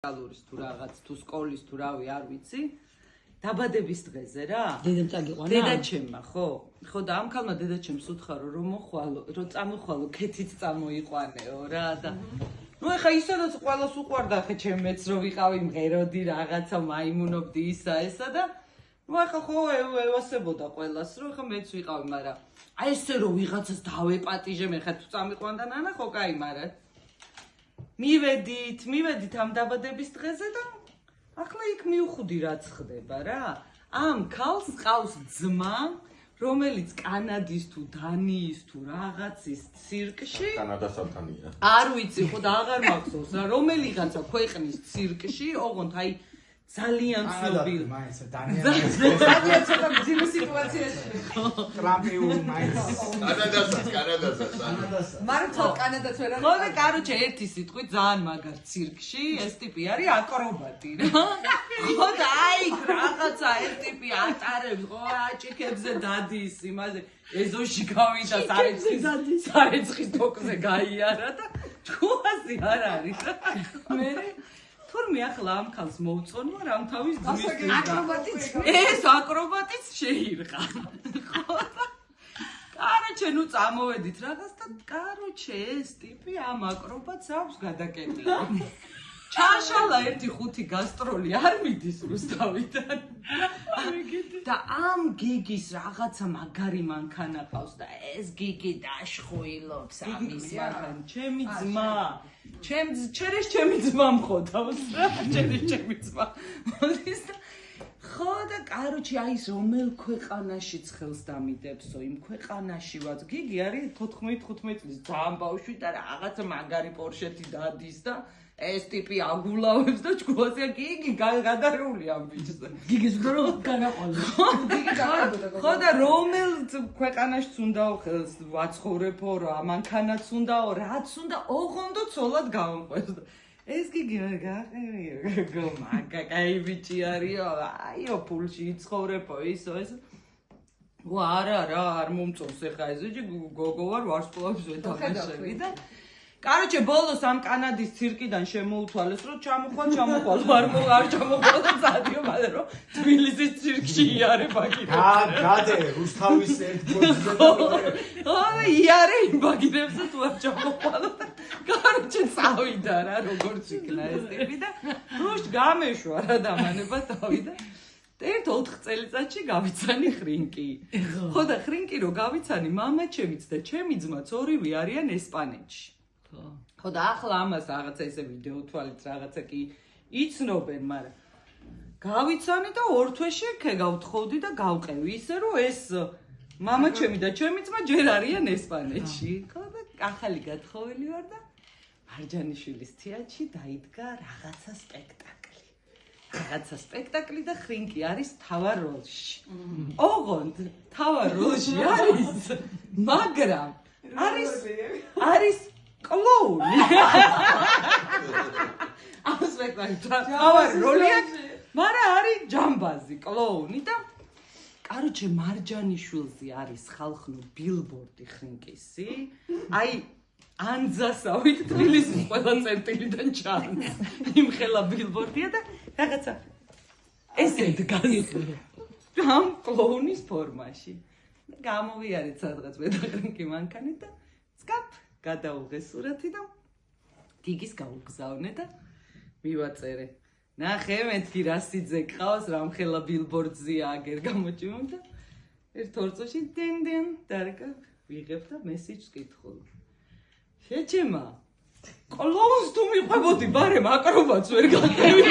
გალურის თუ რაღაც თუ სკოლის თუ რავი არ ვიცი დაბადების დღეზე რა დედამ წაგიყვანა დედაჩემმა ხო და ამ ქალმა დედაჩემს უთხარო რომ მოხვალო რომ წამოხვალო ქეთით წამოიყვანეო რა და ნუ ეხა ისედაც ყველას უყვარდა ხე ჩემეც რომ ვიყავი მღეროდი რაღაცა მაიმუნობდი ისა ესა და ნუ ეხა ხო ევასებოდა ყველას რომ ეხა მეც ვიყავი მაგრამ აი ესე რომ ვიღაცას დავეპატიჟე მე ხა თუ წამიყვანდა ნანა ხო კაი მაგრამ მივედით ამ დაბადების დღეზე და ახლა იქ მივხვდი რაც ხდება რა. ამ ქალს ყავს ძმა, რომელიც კანადის თუ დანიის თუ რაღაცის ცირკში კანადასათანია. არ ვიცი, ხო და აღარ მახსოვს რა, რომელიღაცა ქვეყნის ცირკში, ოღონდ აი ძალიან ცნობილი. მაინც დანია ცოტა ძიმე სიტუაციაში. ტრამპი მაინც. კანადასაც. მართლა კანადაც ვერ არის. ხო და კაროჩე ერთი სიტყვით ძალიან მაგარ ცირკში ეს ტიპი არის აკრობატი რა. ხო და აი რაღაცა ეს ტიპი ატარებს ხო აჭიქებზე დადის იმაზე ეზოში გავიდა სარეცხის დოკზე გაიარა და თუასი არ არის რა. მე თურმე ახლა ამ ქალს მოუწონო რა ამ თავის ძმის ეს აკრობატიც შეირყა. ხო და კაროჩე ნუ წამოვედით რაღაც და კაროჩე ეს ტიპი ამ აკრობატს აქვს გადაკეტილი. ჩაშალა 1-5 გასტროლი არ მიდის რუსთავიდან. და ამ გიგის რაღაცა მაგარი მანქანა ყავს და ეს გიგი დაშხუილობს ამის მაგან ჩემი ძმა ჩემი ძმა მხოდავს რა ჩემი ძმა მოდის და ხო და კაროჩი აი ეს რომელ ქვეყანაშიც ხელს დამიდებსო იმ ქვეყანაში ვაც გიგი არის 14-15 წლის ძალიან ბავშვი და რაღაცა მაგარი პორშეთი დადის და ეს ტიპი აგულავებს და ჭკუასია გიგი გადარეული ამ ბიჭზე. გიგის დრო განაყოლე. ხო და რომელ ქვეყანაშიც უნდაო ხელს ვაცხოვრებო რა მანქანაც უნდაო რაც უნდა ოღონდო ცოლად გავამყვეს და ეს გიგი მაგა კაი ბიჭი არისო აიო ფულში იცხოვრებო ისო ეს არა არ მომწონს ეხა ეს ბიჭი გოგო ვარ ვარსკვლავებს ვეთახმები და კაროჩე ბოლოს ამ კანადის ცირკიდან შემოუთვალეს რომ ჩამოხვალ არ ჩამოხვალ და სადიო მაგრამ რომ თბილისის ცირკში იარება კიდე გადე რუსთავის ერთ გოძზე და იარე იმ ბაგირებზე თუ არ ჩამოხვალ და კაროჩე წავიდა რა როგორც იქნა ეს ტიპი და რუშ გამეშვა რა დამანება დავიდა ერთ 4 წელიწადში გავიცანი ხრინკი ხო და ხრინკი რო გავიცანი მამაჩემიც და ჩემი ძმაც ორივე არიან ესპანეთში ხო და ახლა ამას რაღაცა ესე ვიდეო თვალით რაღაცა კი იცნობენ, მაგრამ გავიცანი და 2 თვეში ხე გავთხოვდი და გავყევი ისე რომ ეს მამაჩემი და ჩემი ძმა ჯერ არიან ესპანეთში. ხო და ახალი გათხოვილი ვარ და მარჯანიშვილის თეატრში დაიდგა რაღაცა სპექტაკლი და ხრინკი არის თავარ როლში. ოღონდ თავარ როლში არის, მაგრამ არის კლოუნი. ამ სპექტაკლში თავარი როლია, მაგრამ არის ჯამბაზი, კლოუნი და კაროჩე მარჯანიშვილზე არის ხალხნო ბილბორდი ხრინკისი. აი ანძასავით თბილისის ყველა წერტილიდან ჩანს. იმხელა ბილბორდია და რაღაცა ესე დგას ამ კლოუნის ფორმაში. გამოვიარეთ სადღაც მე და ხრინკი მანქანით და სკაპ გადაუღეს სურათი და გიგის გავუგზავნე და მივაწერე. ნახე მეთქი რა სიძე ყავს რამხელა ბილბორდზია აგერ გამოჭიმო და ერთ 2 წუთში დენ დარგა ვიღებ და მესიჯს კითხულ. შეჩემა კლოუნს თუ მიყვებოდი ბარემ აკრობატს ვერ გაკეთებდი.